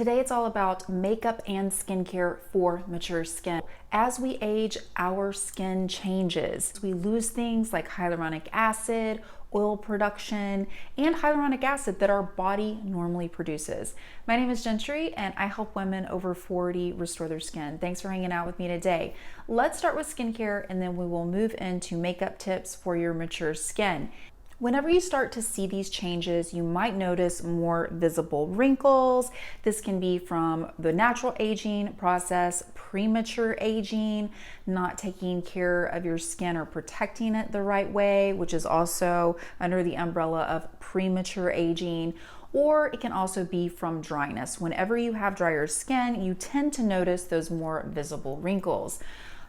Today it's all about makeup and skincare for mature skin. As we age, our skin changes. We lose things like hyaluronic acid, oil production, and hyaluronic acid that our body normally produces. My name is Jentri and I help women over 40 restore their skin. Thanks for hanging out with me today. Let's start with skincare and then we will move into makeup tips for your mature skin. Whenever you start to see these changes, you might notice more visible wrinkles. This can be from the natural aging process, premature aging, not taking care of your skin or protecting it the right way, which is also under the umbrella of premature aging. Or it can also be from dryness. Whenever you have drier skin, you tend to notice those more visible wrinkles.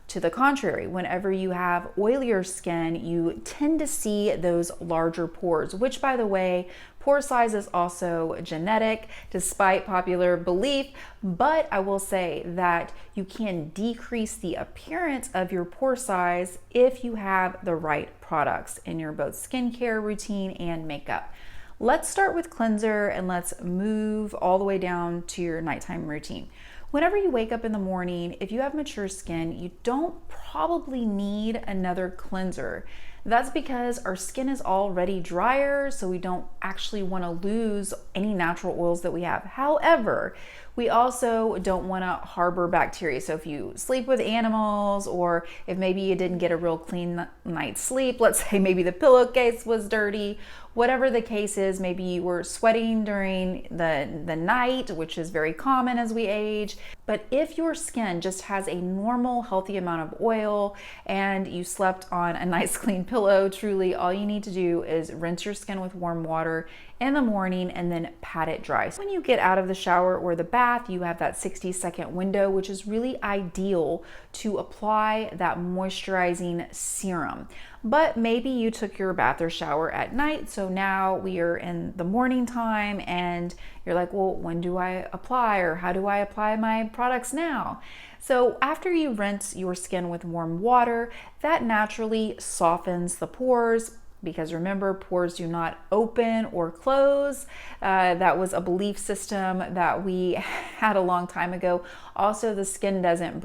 To the contrary, whenever you have oilier skin, you tend to see those larger pores, which, by the way, pore size is also genetic, despite popular belief. But I will say that you can decrease the appearance of your pore size if you have the right products in your both skincare routine and makeup. Let's start with cleanser and let's move all the way down to your nighttime routine. Whenever you wake up in the morning, if you have mature skin, you don't probably need another cleanser. That's because our skin is already drier, so we don't actually want to lose any natural oils that we have. However, we also don't want to harbor bacteria. So if you sleep with animals, or if maybe you didn't get a real clean night's sleep, let's say maybe the pillowcase was dirty, whatever the case is, maybe you were sweating during the night, which is very common as we age. But if your skin just has a normal, healthy amount of oil and you slept on a nice clean pillow, truly all you need to do is rinse your skin with warm water in the morning and then pat it dry. So when you get out of the shower or the bath, you have that 60-second window, which is really ideal to apply that moisturizing serum. But maybe you took your bath or shower at night, so now we are in the morning time and you're like, well, when do I apply, or how do I apply my products now? So after you rinse your skin with warm water, that naturally softens the pores, because remember, pores do not open or close. That was a belief system that we had a long time ago. Also, the skin doesn't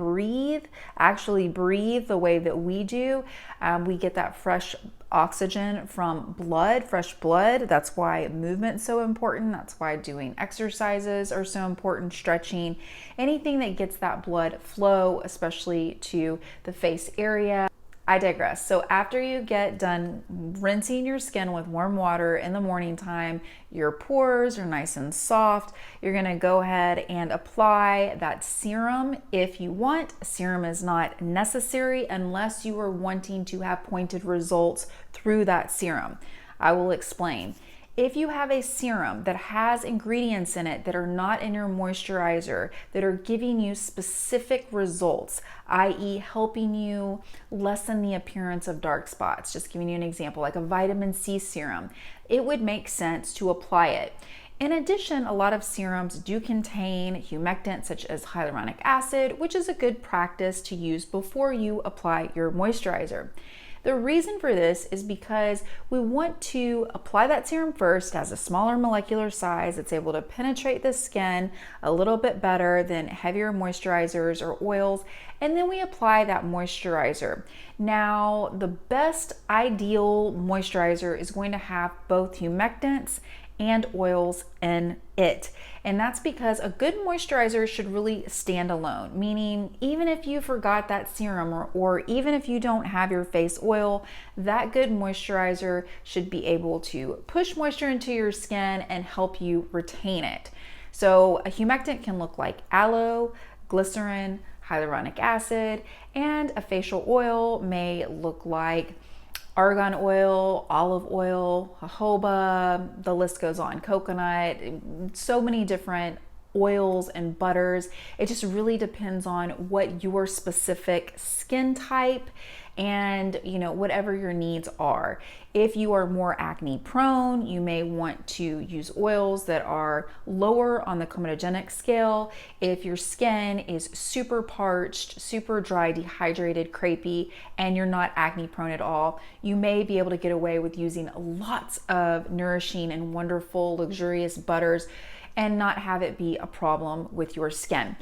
actually breathe the way that we do. We get that fresh oxygen from blood, fresh blood. That's why movement is so important. That's why doing exercises are so important, stretching, anything that gets that blood flow, especially to the face area. I digress. So after you get done rinsing your skin with warm water in the morning time, your pores are nice and soft. You're gonna go ahead and apply that serum if you want. Serum is not necessary unless you are wanting to have pointed results through that serum. I will explain. If you have a serum that has ingredients in it that are not in your moisturizer, that are giving you specific results, i.e. helping you lessen the appearance of dark spots, just giving you an example, like a vitamin C serum, it would make sense to apply it. In addition, a lot of serums do contain humectants such as hyaluronic acid, which is a good practice to use before you apply your moisturizer. The reason for this is because we want to apply that serum first as a smaller molecular size that's able to penetrate the skin a little bit better than heavier moisturizers or oils, and then we apply that moisturizer. Now, the best ideal moisturizer is going to have both humectants and oils in it. And that's because a good moisturizer should really stand alone, meaning even if you forgot that serum or even if you don't have your face oil, that good moisturizer should be able to push moisture into your skin and help you retain it. So a humectant can look like aloe, glycerin, hyaluronic acid, and a facial oil may look like argan oil, olive oil, jojoba, the list goes on, coconut, so many different oils and butters. It just really depends on what your specific skin type and whatever your needs are. If you are more acne prone, you may want to use oils that are lower on the comedogenic scale. If your skin is super parched, super dry, dehydrated, crepey, and you're not acne prone at all, you may be able to get away with using lots of nourishing and wonderful, luxurious butters. and not have it be a problem with your skin.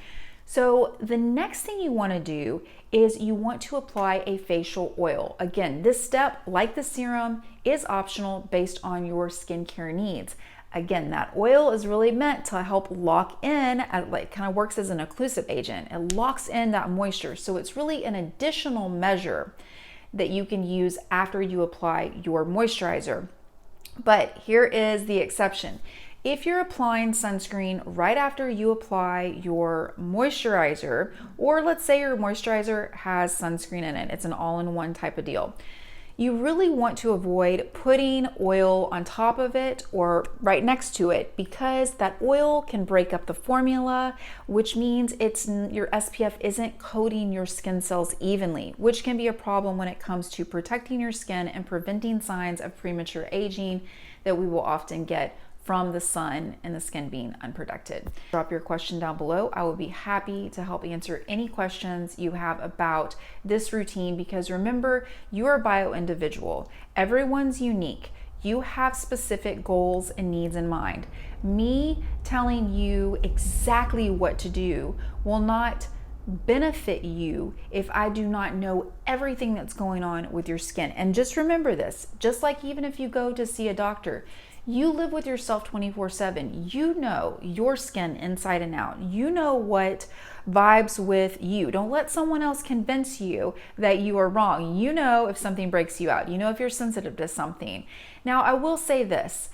So the next thing you want to do is you want to apply a facial oil. Again, this step, like the serum, is optional based on your skincare needs. Again, that oil is really meant to help lock in, it kind of works as an occlusive agent. It locks in that moisture. So it's really an additional measure that you can use after you apply your moisturizer. But here is the exception. If you're applying sunscreen right after you apply your moisturizer, or let's say your moisturizer has sunscreen in it, it's an all-in-one type of deal, you really want to avoid putting oil on top of it or right next to it, because that oil can break up the formula, which means your SPF isn't coating your skin cells evenly, which can be a problem when it comes to protecting your skin and preventing signs of premature aging that we will often get from the sun and the skin being unprotected. Drop your question down below. I will be happy to help answer any questions you have about this routine, because remember, you are a bio individual. Everyone's unique. You have specific goals and needs in mind. Me telling you exactly what to do will not benefit you if I do not know everything that's going on with your skin. And just remember this, just like even if you go to see a doctor, you live with yourself 24/7. You know your skin inside and out. You know what vibes with you. Don't let someone else convince you that you are wrong. You know if something breaks you out. You know if you're sensitive to something. Now, I will say this.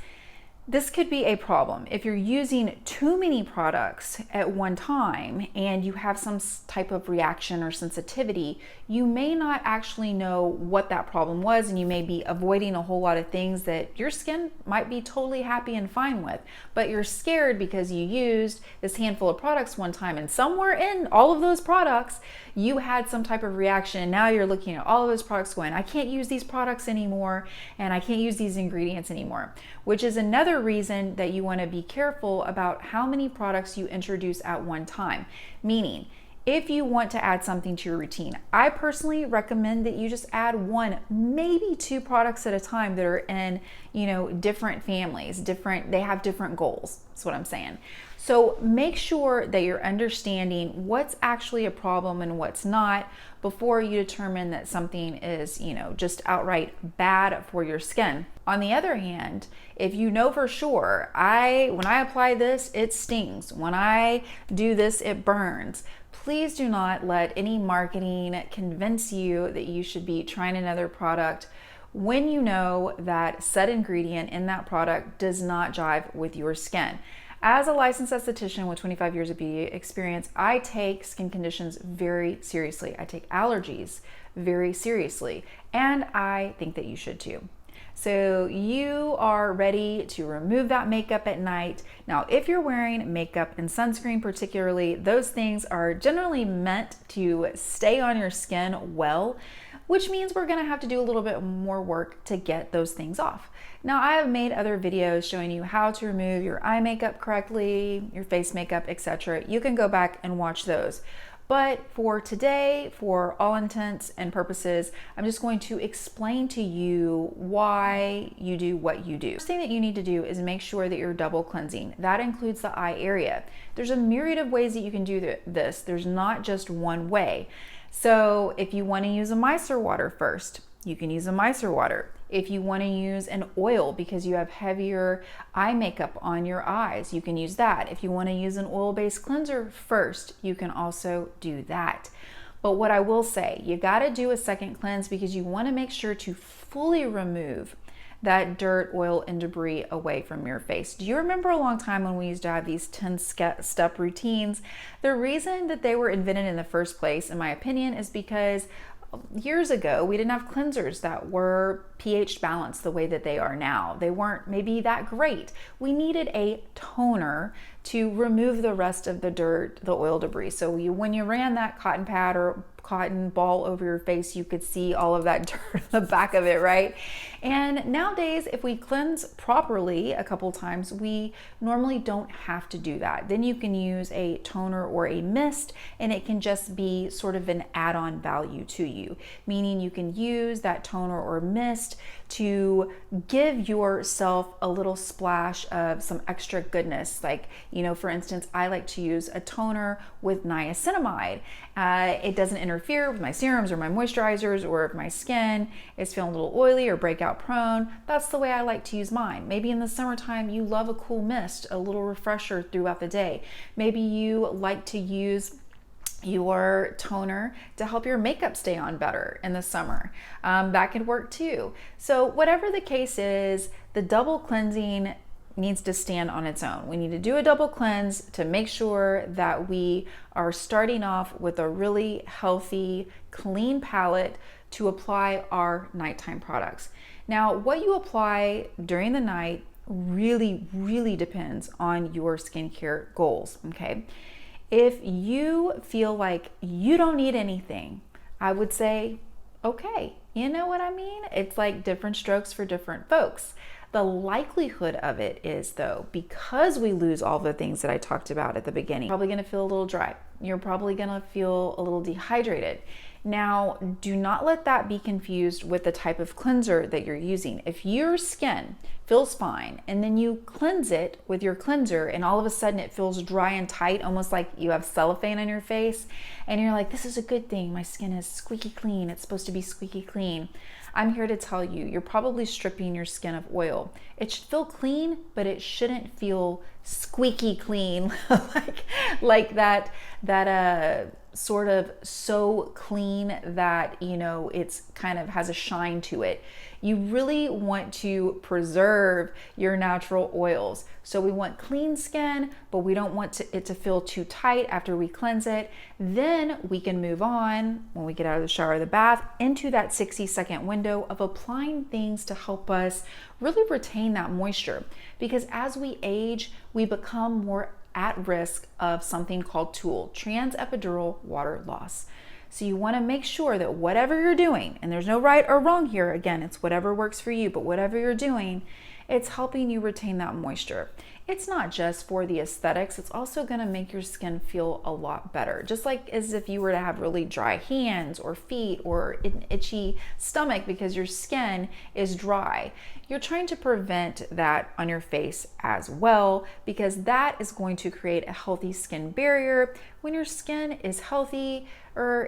This could be a problem if you're using too many products at one time and you have some type of reaction or sensitivity. You may not actually know what that problem was, and you may be avoiding a whole lot of things that your skin might be totally happy and fine with, but you're scared because you used this handful of products one time, and somewhere in all of those products you had some type of reaction, and now you're looking at all of those products going, I can't use these products anymore, and I can't use these ingredients anymore, which is another reason that you want to be careful about how many products you introduce at one time. Meaning, if you want to add something to your routine, I personally recommend that you just add one, maybe two products at a time that are in, different families, they have different goals. That's what I'm saying. So make sure that you're understanding what's actually a problem and what's not before you determine that something is, just outright bad for your skin. On the other hand, if you know for sure, when I apply this, it stings. When I do this, it burns. Please do not let any marketing convince you that you should be trying another product when you know that said ingredient in that product does not jive with your skin. As a licensed esthetician with 25 years of beauty experience, I take skin conditions very seriously. I take allergies very seriously, and I think that you should too. So you are ready to remove that makeup at night. Now, if you're wearing makeup and sunscreen particularly, those things are generally meant to stay on your skin well, which means we're gonna have to do a little bit more work to get those things off. Now, I have made other videos showing you how to remove your eye makeup correctly, your face makeup, etc. You can go back and watch those. But for today, for all intents and purposes, I'm just going to explain to you why you do what you do. First thing that you need to do is make sure that you're double cleansing. That includes the eye area. There's a myriad of ways that you can do this. There's not just one way. So if you want to use a micellar water first, you can use a micellar water. If you want to use an oil because you have heavier eye makeup on your eyes, you can use that. If you want to use an oil-based cleanser first, you can also do that. But what I will say, you got to do a second cleanse because you want to make sure to fully remove that dirt, oil, and debris away from your face. Do you remember a long time when we used to have these 10-step routines? The reason that they were invented in the first place, in my opinion, is because years ago, we didn't have cleansers that were pH balanced the way that they are now. They weren't maybe that great. We needed a toner to remove the rest of the dirt, the oil debris. So when you ran that cotton pad or cotton ball over your face, you could see all of that dirt on the back of it, right? And nowadays, if we cleanse properly a couple times, we normally don't have to do that. Then you can use a toner or a mist, and it can just be sort of an add-on value to you, meaning you can use that toner or mist to give yourself a little splash of some extra goodness. Like, you know, for instance, I like to use a toner with niacinamide. It doesn't interfere with my serums or my moisturizers, or if my skin is feeling a little oily or breakout prone. That's the way I like to use mine. Maybe in the summertime you love a cool mist, a little refresher throughout the day. Maybe you like to use your toner to help your makeup stay on better in the summer. That could work too. So whatever the case is, the double cleansing needs to stand on its own. We need to do a double cleanse to make sure that we are starting off with a really healthy, clean palette to apply our nighttime products. Now, what you apply during the night really depends on your skincare goals, okay? If you feel like you don't need anything, I would say, okay, you know what I mean? It's like different strokes for different folks. The likelihood of it is, though, because we lose all the things that I talked about at the beginning, you're probably gonna feel a little dry. You're probably gonna feel a little dehydrated. Now, do not let that be confused with the type of cleanser that you're using. If your skin feels fine and then you cleanse it with your cleanser and all of a sudden it feels dry and tight, almost like you have cellophane on your face, and you're like, this is a good thing, my skin is squeaky clean, it's supposed to be squeaky clean. I'm here to tell you, you're probably stripping your skin of oil. It should feel clean, but it shouldn't feel squeaky clean, like that sort of so clean that, you know, it's kind of has a shine to it. You really want to preserve your natural oils. So we want clean skin, but we don't want it to feel too tight after we cleanse it. Then we can move on, when we get out of the shower or the bath, into that 60-second window of applying things to help us really retain that moisture. Because as we age, we become more at risk of something called TOOL, transepidural water loss. So you want to make sure that whatever you're doing, and there's no right or wrong here, again, it's whatever works for you, but whatever you're doing, it's helping you retain that moisture. It's not just for the aesthetics, it's also going to make your skin feel a lot better. Just like as if you were to have really dry hands or feet or an itchy stomach because your skin is dry. You're trying to prevent that on your face as well, because that is going to create a healthy skin barrier. When your skin is healthy,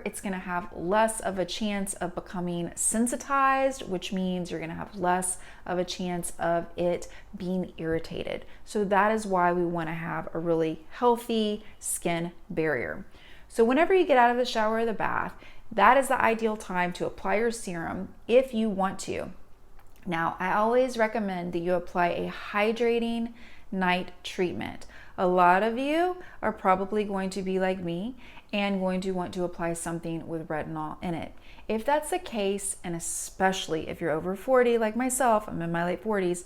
it's going to have less of a chance of becoming sensitized, which means you're going to have less of a chance of it being irritated. So that is why we want to have a really healthy skin barrier. So whenever you get out of the shower or the bath, that is the ideal time to apply your serum if you want to. Now, I always recommend that you apply a hydrating night treatment. A lot of you are probably going to be like me and going to want to apply something with retinol in it. If that's the case, and especially if you're over 40 like myself, I'm in my late 40s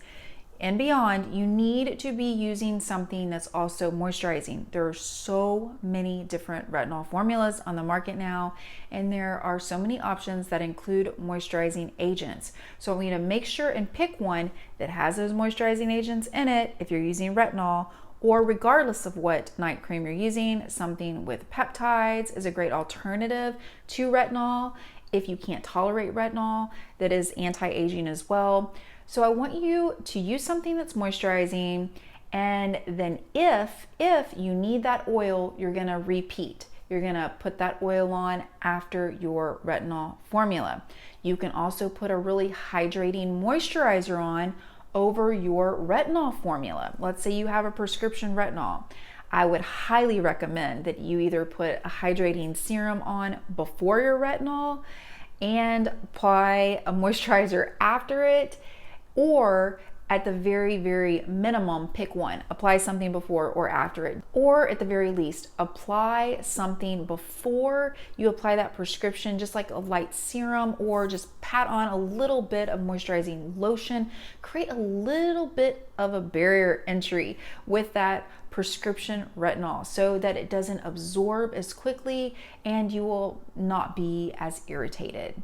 and beyond, you need to be using something that's also moisturizing. There are so many different retinol formulas on the market now, and there are so many options that include moisturizing agents. So we need to make sure and pick one that has those moisturizing agents in it if you're using retinol, or regardless of what night cream you're using, something with peptides is a great alternative to retinol. If you can't tolerate retinol, that is anti-aging as well. So I want you to use something that's moisturizing, and then if you need that oil, you're gonna repeat. You're gonna put that oil on after your retinol formula. You can also put a really hydrating moisturizer on over your retinol formula. Let's say you have a prescription retinol. I would highly recommend that you either put a hydrating serum on before your retinol and apply a moisturizer after it, or At the very, very minimum, pick one. Apply something before or after it. Or at the very least, apply something before you apply that prescription, just like a light serum, or just pat on a little bit of moisturizing lotion. Create a little bit of a barrier entry with that prescription retinol so that it doesn't absorb as quickly and you will not be as irritated.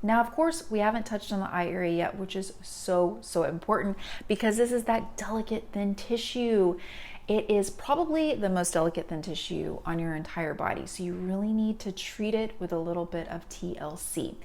Now, of course, we haven't touched on the eye area yet, which is so important because this is that delicate thin tissue. It is probably the most delicate thin tissue on your entire body. So you really need to treat it with a little bit of TLC.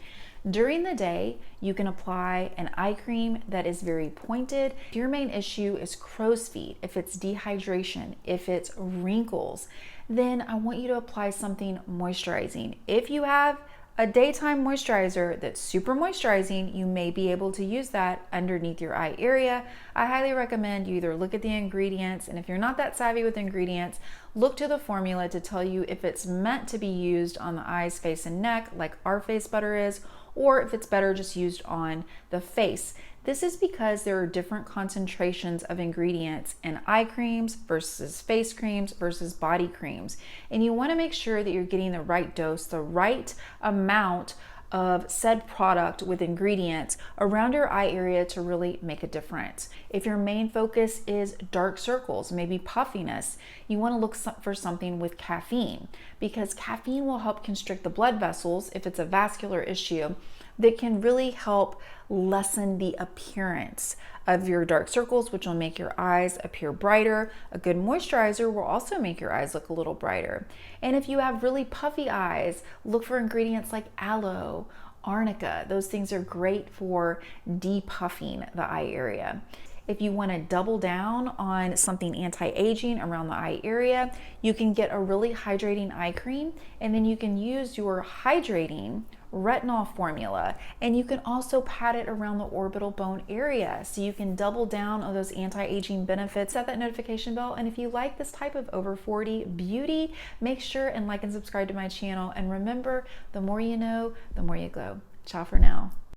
During the day, you can apply an eye cream that is very pointed. If your main issue is crow's feet, if it's dehydration, if it's wrinkles, then I want you to apply something moisturizing. If you have a daytime moisturizer that's super moisturizing, you may be able to use that underneath your eye area. I highly recommend you either look at the ingredients, and if you're not that savvy with ingredients, look to the formula to tell you if it's meant to be used on the eyes, face, and neck, like our face butter is, or if it's better just used on the face. This is because there are different concentrations of ingredients in eye creams versus face creams versus body creams. And you want to make sure that you're getting the right dose, the right amount of said product with ingredients around your eye area to really make a difference. If your main focus is dark circles, maybe puffiness, you want to look for something with caffeine, because caffeine will help constrict the blood vessels if it's a vascular issue that can really help lessen the appearance of your dark circles, which will make your eyes appear brighter. A good moisturizer will also make your eyes look a little brighter. And if you have really puffy eyes, look for ingredients like aloe, arnica. Those things are great for depuffing the eye area. If you want to double down on something anti-aging around the eye area, you can get a really hydrating eye cream, and then you can use your hydrating retinol formula, and you can also pat it around the orbital bone area so you can double down on those anti-aging benefits. Set that notification bell, and if you like this type of over 40 beauty, make sure and like and subscribe to my channel. And remember, the more you know, the more you glow. Ciao for now.